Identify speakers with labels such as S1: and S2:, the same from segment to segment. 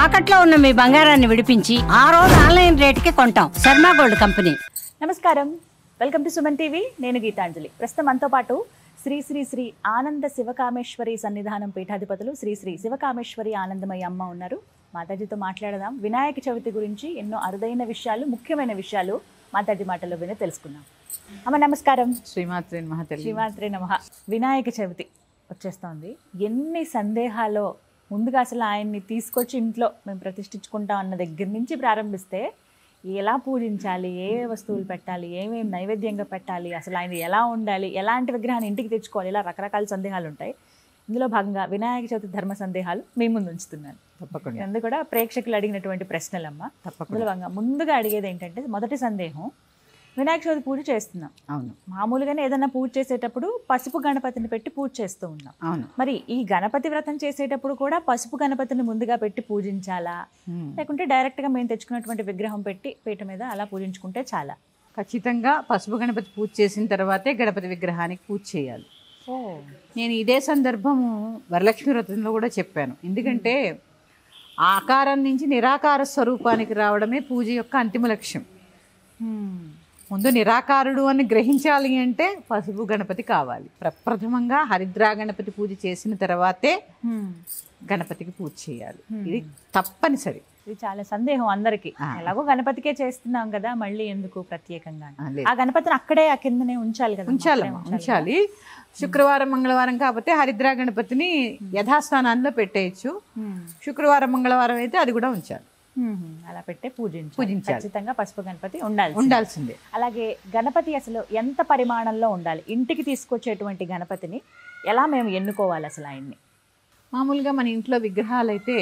S1: తాకట్లో ఉన్న మీ బంగారాన్ని విడిపించి ఆ రోజు ఆన్లైన్ రేటుకి కొంటాం. Sharma gold company.
S2: నమస్కారం, వెల్కమ్ టు సుమన్ టీవీ. నేను గీతాంజలి. ప్రస్తుతం మనతో పాటు శ్రీ శ్రీ శ్రీ ఆనంద శివకామేశ్వరి సన్నిధానం పీఠాధిపతులు శ్రీ శ్రీ శివకామేశ్వరి ఆనందమయ్య అమ్మ ఉన్నారు. మాతాజీతో మాట్లాడదాం. వినాయక చవితి గురించి ఎన్నో అరుదైన విషయాలు, ముఖ్యమైన విషయాలు మాతాజీ మాటల్లో విని తెలుసుకుందాం. అమ్మ నమస్కారం.
S3: శ్రీమాత్రే నమః.
S2: శ్రీమాత్రే నమః. వినాయక చవితి వచ్చేస్తోంది. ఎన్ని సందేహాలు. ముందుగా అసలు ఆయన్ని తీసుకొచ్చి ఇంట్లో మేము ప్రతిష్ఠించుకుంటాం అన్న దగ్గర నుంచి ప్రారంభిస్తే ఎలా పూజించాలి, ఏ వస్తువులు పెట్టాలి, ఏమేమి నైవేద్యంగా పెట్టాలి, అసలు ఆయన ఎలా ఉండాలి, ఎలాంటి విగ్రహాన్ని ఇంటికి తెచ్చుకోవాలి, ఇలా రకరకాల సందేహాలు ఉంటాయి. ఇందులో భాగంగా వినాయక చవితి ధర్మ సందేహాలు మీ ముందు ఉంచుతున్నాను.
S3: తప్పకుండా.
S2: అందుకు కూడా ప్రేక్షకులు అడిగినటువంటి ప్రశ్నలమ్మ. ఇందులో భాగంగా ముందుగా అడిగేది ఏంటంటే, మొదటి సందేహం, వినాయక చవితి పూజ చేస్తున్నాం.
S3: అవును.
S2: మామూలుగానే ఏదైనా పూజ చేసేటప్పుడు పసుపు గణపతిని పెట్టి పూజ చేస్తూ ఉన్నాం.
S3: అవును.
S2: మరి ఈ గణపతి వ్రతం చేసేటప్పుడు కూడా పసుపు గణపతిని ముందుగా పెట్టి పూజించాలా, లేకుంటే డైరెక్ట్ గా మేము తెచ్చుకున్నటువంటి విగ్రహం పెట్టి పీట మీద అలా పూజించుకుంటే చాలా?
S3: ఖచ్చితంగా పసుపు గణపతి పూజ చేసిన తర్వాతే గణపతి విగ్రహానికి పూజ చేయాలి. నేను ఇదే సందర్భము వరలక్ష్మి వ్రతంలో కూడా చెప్పాను. ఎందుకంటే ఆకారం నుంచి నిరాకార స్వరూపానికి రావడమే పూజ యొక్క అంతిమ లక్ష్యం. ముందు నిరాకారుడు అని గ్రహించాలి అంటే పసుపు గణపతి కావాలి. ప్రప్రథమంగా హరిద్రా గణపతి పూజ చేసిన తర్వాతే గణపతికి పూజ చేయాలి. ఇది తప్పనిసరి.
S2: ఇది చాలా సందేహం అందరికి. ఎలాగో గణపతికే చేస్తున్నాం కదా, మళ్ళీ ఎందుకు ప్రత్యేకంగా? ఆ గణపతిని అక్కడే ఆ కిందనే ఉంచాలి కదా.
S3: ఉంచాలి. శుక్రవారం మంగళవారం కాకపోతే హరిద్రా గణపతిని యథాస్థానాల్లో పెట్టేయచ్చు. శుక్రవారం మంగళవారం అయితే అది కూడా ఉంచాలి.
S2: అలా పెట్టే పూజించాలి. ఖచ్చితంగా పసుపు గణపతి ఉండాల్సిందే. అలాగే గణపతి అసలు ఎంత పరిమాణంలో ఉండాలి? ఇంటికి తీసుకొచ్చేటువంటి గణపతిని ఎలా మేము ఎన్నుకోవాలి అసలు ఆయన్ని?
S3: మామూలుగా మన ఇంట్లో విగ్రహాలు అయితే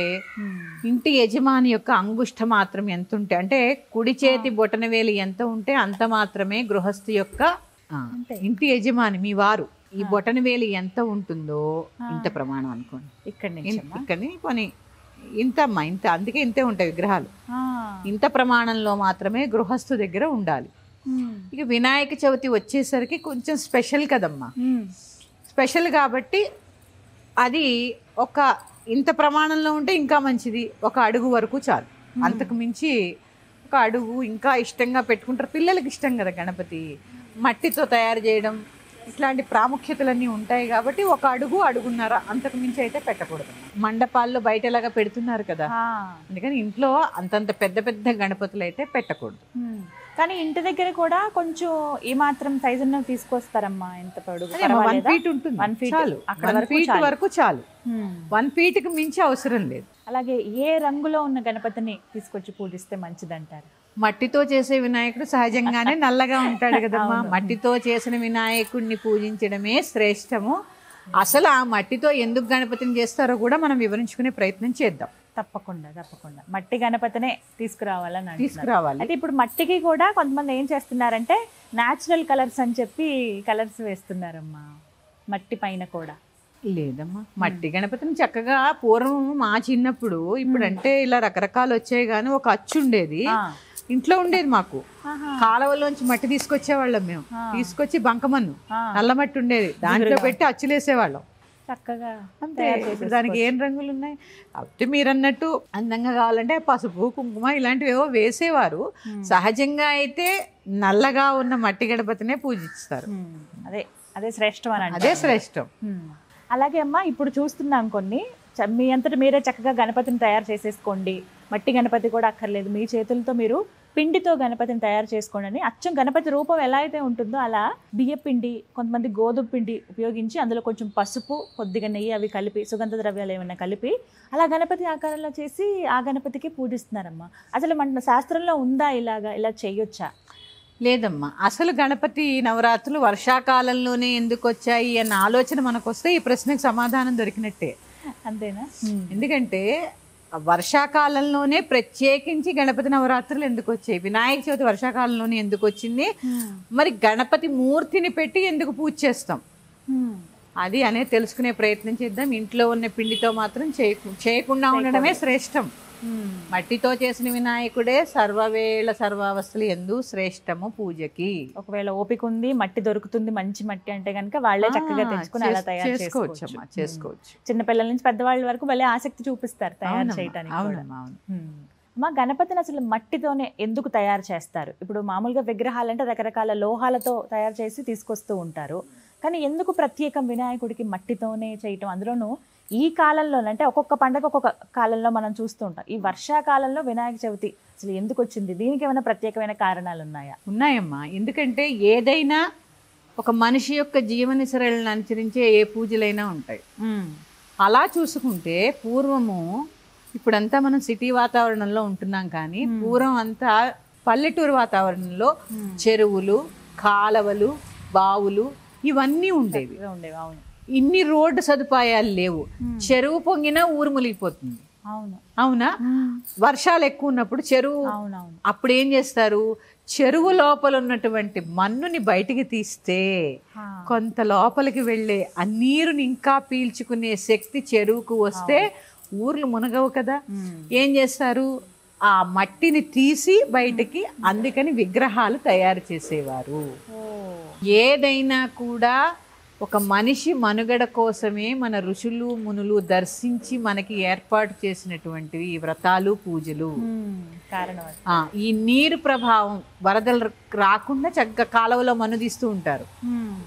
S3: ఇంటి యజమాని యొక్క అంగుష్ట మాత్రం ఎంత ఉంటే, అంటే కుడి చేతి బొటన వేలు ఎంత ఉంటే అంత మాత్రమే గృహస్థు యొక్క ఇంటి యజమాని మీ వారు ఈ బొటన వేలు ఎంత ఉంటుందో ఇంత ప్రమాణం అనుకోండి. ఇక్కడి కొని ఇంతమ్మా ఇంత, అందుకే ఇంతే ఉంటాయి విగ్రహాలు. ఇంత ప్రమాణంలో మాత్రమే గృహస్థు దగ్గర ఉండాలి. ఇక వినాయక చవితి వచ్చేసరికి కొంచెం స్పెషల్ కదమ్మా. స్పెషల్ కాబట్టి అది ఒక ఇంత ప్రమాణంలో ఉంటే ఇంకా మంచిది. ఒక అడుగు వరకు చాలు. అంతకు మించి ఒక అడుగు ఇంకా ఇష్టంగా పెట్టుకుంటారు. పిల్లలకి ఇష్టం కదా గణపతి. మట్టితో తయారు చేయడం ఇట్లాంటి ప్రాముఖ్యతలన్నీ ఉంటాయి కాబట్టి ఒక అడుగు, అడుగున్నర, అంతకు మించి అయితే పెట్టకూడదు. మండపాల్లో బయటలాగా పెడుతున్నారు కదా, అందుకని ఇంట్లో అంతంత పెద్ద పెద్ద గణపతులు అయితే పెట్టకూడదు.
S2: కానీ ఇంటి దగ్గర కూడా కొంచెం ఈ మాత్రం సైజు తీసుకొస్తారమ్మా. ఎంత పొడుగు?
S3: 1 ఫీట్ ఉంటుంది. 1 ఫీట్ వరకు చాలు. 1 ఫీట్ కి మించి అవసరం లేదు.
S2: అలాగే ఏ రంగులో ఉన్న గణపతిని తీసుకొచ్చి పూజిస్తే మంచిదంటారు?
S3: మట్టితో చేసే వినాయకుడు సహజంగానే నల్లగా ఉంటాడు కదమ్మా. మట్టితో చేసిన వినాయకుడిని పూజించడమే శ్రేష్టము. అసలు ఆ మట్టితో ఎందుకు గణపతిని చేస్తారో కూడా మనం వివరించుకునే ప్రయత్నం చేద్దాం.
S2: తప్పకుండా. మట్టి గణపతినే తీసుకురావాలని
S3: తీసుకురావాలి.
S2: అయితే ఇప్పుడు మట్టికి కూడా కొంతమంది ఏం చేస్తున్నారంటే న్యాచురల్ కలర్స్ అని చెప్పి కలర్స్ వేస్తున్నారమ్మా మట్టి పైన కూడా.
S3: లేదమ్మా, మట్టి గణపతిని చక్కగా పూర్వం మా చిన్నప్పుడు, ఇప్పుడు అంటే ఇలా రకరకాలు వచ్చాయి కానీ ఒక అచ్చు ఉండేది ఇంట్లో ఉండేది మాకు. కాలువలోంచి మట్టి తీసుకొచ్చేవాళ్ళం మేము. తీసుకొచ్చి బంకమన్ను నల్ల మట్టి ఉండేది, దాంట్లో పెట్టి అచ్చులేసేవాళ్ళం
S2: చక్కగా.
S3: అంతే. ఇప్పుడు దానికి ఏం రంగులు ఉన్నాయి కాబట్టి మీరు అన్నట్టు అందంగా కావాలంటే పసుపు కుంకుమ ఇలాంటివి ఏవో వేసేవారు. సహజంగా అయితే నల్లగా ఉన్న మట్టి గణపతినే పూజిస్తారు.
S2: అదే శ్రేష్టం అని.
S3: అదే శ్రేష్టం.
S2: అలాగే అమ్మా, ఇప్పుడు చూస్తున్నాం కొన్ని, మీ అంతటి మీరే చక్కగా గణపతిని తయారు చేసేసుకోండి, మట్టి గణపతి కూడా అక్కర్లేదు, మీ చేతులతో మీరు పిండితో గణపతిని తయారు చేసుకోండి అని. అచ్చం గణపతి రూపం ఎలా అయితే ఉంటుందో అలా బియ్య పిండి, కొంతమంది గోధుమ పిండి ఉపయోగించి అందులో కొంచెం పసుపు, కొద్దిగా నెయ్యి అవి కలిపి, సుగంధ ద్రవ్యాలు ఏమైనా కలిపి అలా గణపతి ఆకారంలో చేసి ఆ గణపతికి పూజిస్తున్నారమ్మా. అసలు మన శాస్త్రంలో ఉందా ఇలా చేయొచ్చా?
S3: లేదమ్మా. అసలు గణపతి నవరాత్రులు వర్షాకాలంలోనే ఎందుకు వచ్చాయి అన్న ఆలోచన మనకు వస్తే ఈ ప్రశ్నకు సమాధానం దొరికినట్టే.
S2: అంతేనా?
S3: ఎందుకంటే వర్షాకాలంలోనే ప్రత్యేకించి గణపతి నవరాత్రులు ఎందుకు వచ్చాయి, వినాయక చవితి వర్షాకాలంలోనే ఎందుకు వచ్చింది, మరి గణపతి మూర్తిని పెట్టి ఎందుకు పూజ చేస్తాం అనేది తెలుసుకునే ప్రయత్నం చేద్దాం. ఇంట్లో ఉన్న పిండితో మాత్రం చేయకుండా ఉండడమే శ్రేష్టం. మట్టితో చేసిన వినాయకుడే సర్వవేళ సర్వావస్థలు ఎందు శ్రేష్టము పూజకి.
S2: ఒకవేళ ఓపిక ఉంది, మట్టి దొరుకుతుంది, మంచి మట్టి అంటే కనుక వాళ్ళే చక్కగా తెచ్చుకుని అలా తయారు చేసుకోవచ్చు.
S3: చేసుకోవచ్చు.
S2: చిన్నపిల్లల నుంచి పెద్దవాళ్ళ వరకు భలే ఆసక్తి చూపిస్తారు తయారు చేయడానికి. మా గణపతిని అసలు మట్టితోనే ఎందుకు తయారు చేస్తారు? ఇప్పుడు మామూలుగా విగ్రహాలంటే రకరకాల లోహాలతో తయారు చేసి తీసుకొస్తూ ఉంటారు, కానీ ఎందుకు ప్రత్యేకం వినాయకుడికి మట్టితోనే చేయటం? అందులోనూ ఈ కాలంలో అంటే ఒక్కొక్క పండగ ఒక్కొక్క కాలంలో మనం చూస్తూ ఉంటాం. ఈ వర్షాకాలంలో వినాయక చవితి అసలు ఎందుకు వచ్చింది? దీనికి ఏమైనా ప్రత్యేకమైన కారణాలు ఉన్నాయా?
S3: ఉన్నాయమ్మా. ఎందుకంటే ఏదైనా ఒక మనిషి యొక్క జీవనశైలిని అనుసరించే ఏ పూజలైనా ఉంటాయి. అలా చూసుకుంటే పూర్వము, ఇప్పుడంతా మనం సిటీ వాతావరణంలో ఉంటున్నాం, కానీ పూర్వం అంతా పల్లెటూరు వాతావరణంలో చెరువులు, కాలవలు, బావులు ఇవన్నీ ఉండేవి.
S2: అవును.
S3: ఇన్ని రోడ్డు సదుపాయాలు లేవు. చెరువు పొంగినా ఊరు మునిగిపోతుంది. అవునా? వర్షాలు ఎక్కువ ఉన్నప్పుడు చెరువు, అప్పుడు ఏం చేస్తారు, చెరువు లోపల ఉన్నటువంటి మన్నుని బయటికి తీస్తే కొంత లోపలికి వెళ్ళే ఆ నీరుని ఇంకా పీల్చుకునే శక్తి చెరువుకు వస్తే ఊర్లు మునగవు కదా. ఏం చేస్తారు, ఆ మట్టిని తీసి బయటికి, అందుకని విగ్రహాలు తయారు చేసేవారు. ఏదైనా కూడా ఒక మనిషి మనుగడ కోసమే మన ఋషులు మునులు దర్శించి మనకి ఏర్పాటు చేసినటువంటివి ఈ వ్రతాలు, పూజలు. ఈ నీరు ప్రభావం వరదలు రాకుండా చక్కగా కాలువలో మన్ను తీస్తూ ఉంటారు.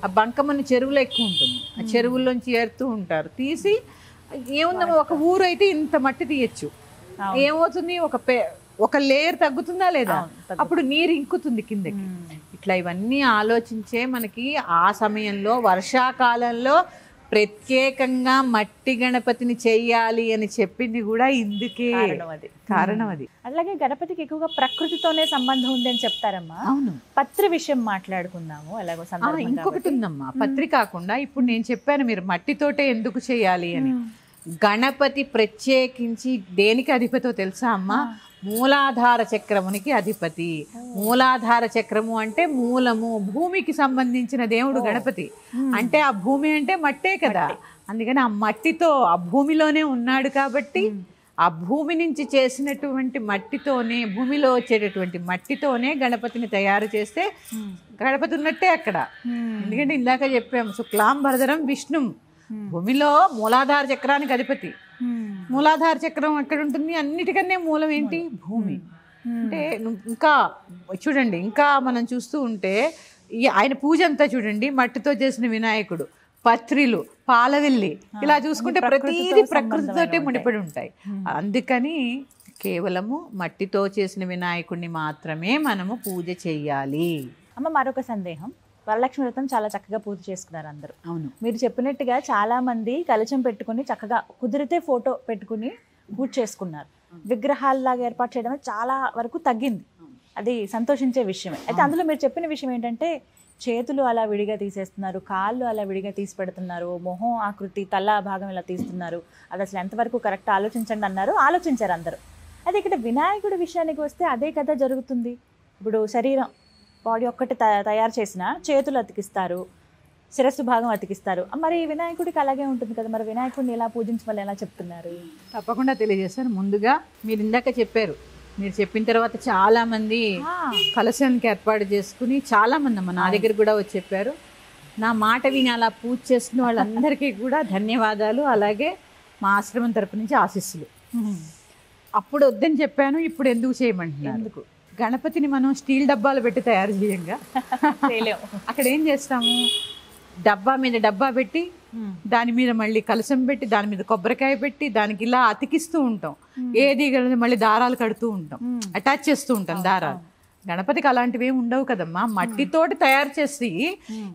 S3: ఆ బంకమన్ను చెరువులో ఎక్కువ ఉంటుంది, ఆ చెరువుల్లోంచి ఏరుతూ ఉంటారు. తీసి ఏముందమ్మా, ఒక ఊరు అయితే ఇంత మట్టి తీయచ్చు, ఏమవుతుంది, ఒక లేయర్ తగ్గుతుందా లేదా, అప్పుడు నీరు ఇంకుతుంది కిందకి. ఇట్లా ఇవన్నీ ఆలోచించే మనకి ఆ సమయంలో వర్షాకాలంలో ప్రత్యేకంగా మట్టి గణపతిని చెయ్యాలి అని చెప్పింది కూడా ఇందుకే కారణం అది.
S2: అలాగే గణపతికి ఎక్కువగా ప్రకృతితోనే సంబంధం ఉంది అని చెప్తారమ్మా.
S3: అవును.
S2: పత్రి విషయం మాట్లాడుకుందాము. అలాగో
S3: ఇంకొకటి ఉందమ్మా, పత్రి కాకుండా ఇప్పుడు నేను చెప్పాను మీరు మట్టితోటే ఎందుకు చేయాలి అని. గణపతి ప్రత్యేకించి దేనికి అధిపతో తెలుసా అమ్మా? మూలాధార చక్రమునికి అధిపతి. మూలాధార చక్రము అంటే మూలము, భూమికి సంబంధించిన దేవుడు గణపతి. అంటే ఆ భూమి అంటే మట్టే కదా, అందుకని ఆ మట్టితో ఆ భూమిలోనే ఉన్నాడు కాబట్టి ఆ భూమి నుంచి చేసినటువంటి మట్టితోనే, భూమిలో వచ్చేటటువంటి మట్టితోనే గణపతిని తయారు చేస్తే గణపతి ఉన్నట్టే అక్కడ. ఎందుకంటే ఇందాక చెప్పాము, శుక్లాంబరధరం విష్ణుం, భూమిలో మూలాధార చక్రానికి అధిపతి. మూలాధార చక్రం ఎక్కడ ఉంటుంది? అన్నిటికన్నా మూలం ఏంటి? భూమి. అంటే ఇంకా చూడండి, ఇంకా మనం చూస్తూ ఉంటే ఆయన పూజ అంతా చూడండి, మట్టితో చేసిన వినాయకుడు, పత్రిలు, పాలవెల్లి, ఇలా చూసుకుంటే ప్రతిదీ ప్రకృతితోటే ముడిపడి ఉంటాయి. అందుకని కేవలము మట్టితో చేసిన వినాయకుడిని మాత్రమే మనము పూజ చెయ్యాలి.
S2: అమ్మ, మరొక సందేహం. వరలక్ష్మి వ్రతం చాలా చక్కగా పూజ చేసుకున్నారు అందరూ.
S3: అవును.
S2: మీరు చెప్పినట్టుగా చాలా మంది కలశం పెట్టుకుని చక్కగా కుదిరితే ఫోటో పెట్టుకుని పూజ చేసుకున్నారు. విగ్రహాల్లాగా ఏర్పాటు చేయడం చాలా వరకు తగ్గింది. అది సంతోషించే విషయమే. అయితే అందులో మీరు చెప్పిన విషయం ఏంటంటే చేతులు అలా విడిగా తీసేస్తున్నారు, కాళ్ళు అలా విడిగా తీసి పెడుతున్నారు, మొహం ఆకృతి, తల భాగం ఇలా తీస్తున్నారు. అది అసలు ఎంతవరకు కరెక్ట్ ఆలోచించండి అన్నారు. ఆలోచించారు అందరూ. అదే ఇక్కడ వినాయకుడి విషయానికి వస్తే అదే కదా జరుగుతుంది. ఇప్పుడు శరీరం, బాడీ ఒక్కటి తయారు చేసిన చేతులు అతికిస్తారు, శిరస్సు భాగం అతికిస్తారు. మరి వినాయకుడికి అలాగే ఉంటుంది కదా, మరి వినాయకుడిని ఎలా పూజించమని ఎలా చెప్తున్నారు?
S3: తప్పకుండా తెలియజేస్తాను. ముందుగా మీరు ఇందాక చెప్పారు, మీరు చెప్పిన తర్వాత చాలా మంది కలశానికి ఏర్పాటు చేసుకుని చాలా మంది అమ్మ నా దగ్గర కూడా వచ్చి చెప్పారు. నా మాట విని అలా పూజ చేస్తున్న వాళ్ళందరికీ కూడా ధన్యవాదాలు. అలాగే మా ఆశ్రమం తరపు నుంచి ఆశీస్సులు. అప్పుడు వద్దని చెప్పాను, ఇప్పుడు ఎందుకు చేయమంటున్నారు? ఎందుకు? గణపతిని మనం స్టీల్ డబ్బాలు పెట్టి తయారు చేయంగా, అక్కడ ఏం చేస్తాము, డబ్బా మీద డబ్బా పెట్టి దాని మీద మళ్ళీ కలశం పెట్టి దాని మీద కొబ్బరికాయ పెట్టి దానికి ఇలా అతికిస్తూ ఉంటాం. ఏది మళ్ళీ దారాలు కడుతూ ఉంటాం, అటాచ్ చేస్తూ ఉంటాం దారాలు. గణపతికి అలాంటివి ఏమి ఉండవు కదమ్మా. మట్టితోటి తయారు చేసి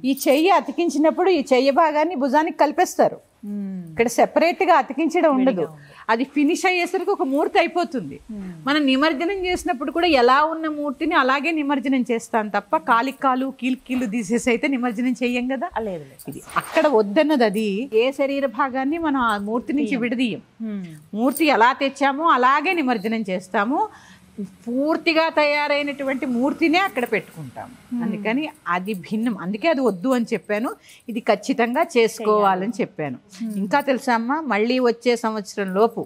S3: ఈ చెయ్యి అతికించినప్పుడు ఈ చెయ్యి భాగాన్ని భుజానికి కలిపేస్తారు. ఇక్కడ సెపరేట్ గా అతికించడం ఉండదు. అది ఫినిష్ అయ్యేసరికి ఒక మూర్తి అయిపోతుంది. మనం నిమజ్జనం చేసినప్పుడు కూడా ఎలా ఉన్న మూర్తిని అలాగే నిమజ్జనం చేస్తాం తప్ప కాలికి కాలు కీలు తీసేసి అయితే నిమజ్జనం చెయ్యం కదా. ఇది అక్కడ వద్దన్నది. అది ఏ శరీర భాగాన్ని మనం ఆ మూర్తి నుంచి విడదీయం. మూర్తి ఎలా తెచ్చామో అలాగే నిమజ్జనం చేస్తాము. పూర్తిగా తయారైనటువంటి మూర్తినే అక్కడ పెట్టుకుంటాము. అందుకని అది భిన్నం. అందుకే అది వద్దు అని చెప్పాను. ఇది ఖచ్చితంగా చేసుకోవాలని చెప్పాను. ఇంకా తెలుసా అమ్మా, మళ్ళీ వచ్చే సంవత్సరం లోపు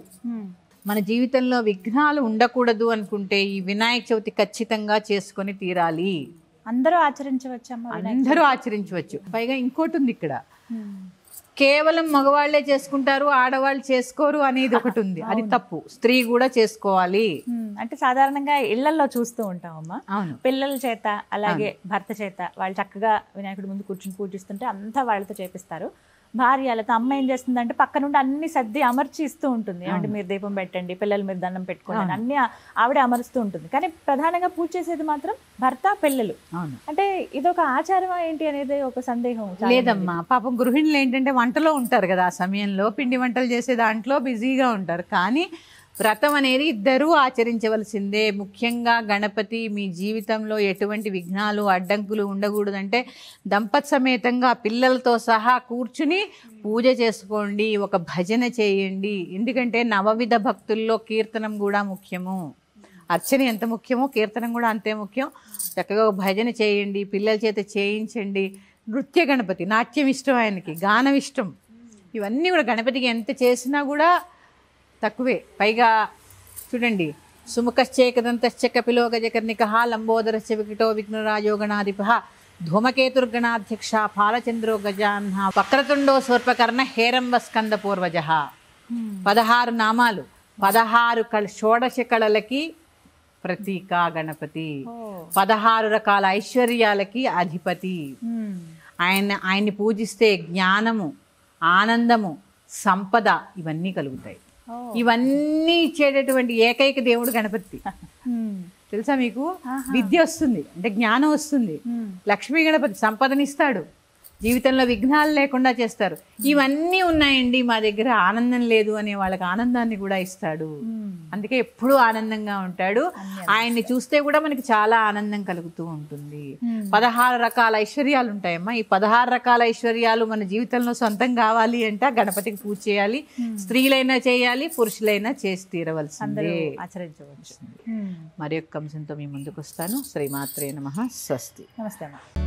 S3: మన జీవితంలో విఘ్నాలు ఉండకూడదు అనుకుంటే ఈ వినాయక చవితి ఖచ్చితంగా చేసుకొని తీరాలి.
S2: అందరూ ఆచరించవచ్చమ్మా?
S3: అందరూ ఆచరించవచ్చు. పైగా ఇంకోటి ఉంది ఇక్కడ, కేవలం మగవాళ్లే చేసుకుంటారు, ఆడవాళ్ళు చేసుకోరు అనేది ఒకటి ఉంది. అది తప్పు. స్త్రీ కూడా చేసుకోవాలి.
S2: అంటే సాధారణంగా ఇళ్లలో చూస్తూ ఉంటామమ్మా,
S3: అవును,
S2: పిల్లల చేత అలాగే భర్త చేత వాళ్ళు చక్కగా వినాయకుడి ముందు కూర్చుని పూజిస్తుంటే అంతా వాళ్ళతో చేపిస్తారు. భార్యలతో అమ్మ ఏం చేస్తుందంటే పక్క నుండి అన్ని సర్ది అమర్చి ఇస్తూ ఉంటుంది. అంటే మీరు దీపం పెట్టండి, పిల్లలు మీరు దండం పెట్టుకోండి, అన్ని ఆవిడ అమరుస్తూ ఉంటుంది. కానీ ప్రధానంగా పూజ చేసేది మాత్రం భర్త, పిల్లలు.
S3: అవును.
S2: అంటే ఇదొక ఆచారం ఏంటి అనేది ఒక సందేహం.
S3: లేదమ్మా, పాపం గృహిణులు ఏంటంటే వంటలో ఉంటారు కదా, ఆ సమయంలో పిండి వంటలు చేసే దాంట్లో బిజీగా ఉంటారు. కానీ వ్రతం అనేది ఇద్దరూ ఆచరించవలసిందే. ముఖ్యంగా గణపతి మీ జీవితంలో ఎటువంటి విఘ్నాలు అడ్డంకులు ఉండకూడదంటే దంపతి సమేతంగా పిల్లలతో సహా కూర్చుని పూజ చేసుకోండి, ఒక భజన చేయండి. ఎందుకంటే నవవిధ భక్తుల్లో కీర్తనం కూడా ముఖ్యము. అర్చన ఎంత ముఖ్యమో కీర్తనం కూడా అంతే ముఖ్యం. చక్కగా భజన చేయండి, పిల్లల చేత చేయించండి. నృత్య గణపతి, నాట్యం ఇష్టం ఆయనకి, గానం ఇష్టం. ఇవన్నీ కూడా గణపతికి ఎంత చేసినా కూడా తక్కువే. పైగా చూడండి, సుముఖశ్చేకదంతశ్చ కపిలో గజకర్ణిక లంబోదరశ్చ వికటో విఘ్నరాజో గణాధిప ధూమకేతుర్గణాధ్యక్ష పాలచంద్రో గజాహ్న వక్రతుండో స్వర్పకర్ణ హేరంబ స్కంద పూర్వజ. 16 నామాలు, 16 షోడశ కళలకి ప్రతీక గణపతి, 16 రకాల ఐశ్వర్యాలకి అధిపతి. ఆయన్ని పూజిస్తే జ్ఞానము, ఆనందము, సంపద ఇవన్నీ కలుగుతాయి. ఇవన్నీ ఇచ్చేటటువంటి ఏకైక దేవుడు గణపతి. తెలుసా మీకు? విద్య వస్తుంది అంటే జ్ఞానం వస్తుంది. లక్ష్మీ గణపతి సంపదనిస్తాడు, జీవితంలో విఘ్నాలు లేకుండా చేస్తారు. ఇవన్నీ ఉన్నాయండి మా దగ్గర, ఆనందం లేదు అనే వాళ్ళకి ఆనందాన్ని కూడా ఇస్తాడు. అందుకే ఎప్పుడూ ఆనందంగా ఉంటాడు. ఆయన్ని చూస్తే కూడా మనకి చాలా ఆనందం కలుగుతూ ఉంటుంది. 16 రకాల ఐశ్వర్యాలు ఉంటాయమ్మా. ఈ 16 రకాల ఐశ్వర్యాలు మన జీవితంలో సొంతం కావాలి అంటే గణపతికి పూజ చేయాలి. స్త్రీలైనా చేయాలి, పురుషులైనా చేసి తీరవలసిందే,
S2: ఆచరించవచ్చు.
S3: మరి యొక్క అంశంతో మీ ముందుకు వస్తాను. శ్రీమాత్రే నమః. స్వస్తి.
S2: నమస్తే అమ్మా.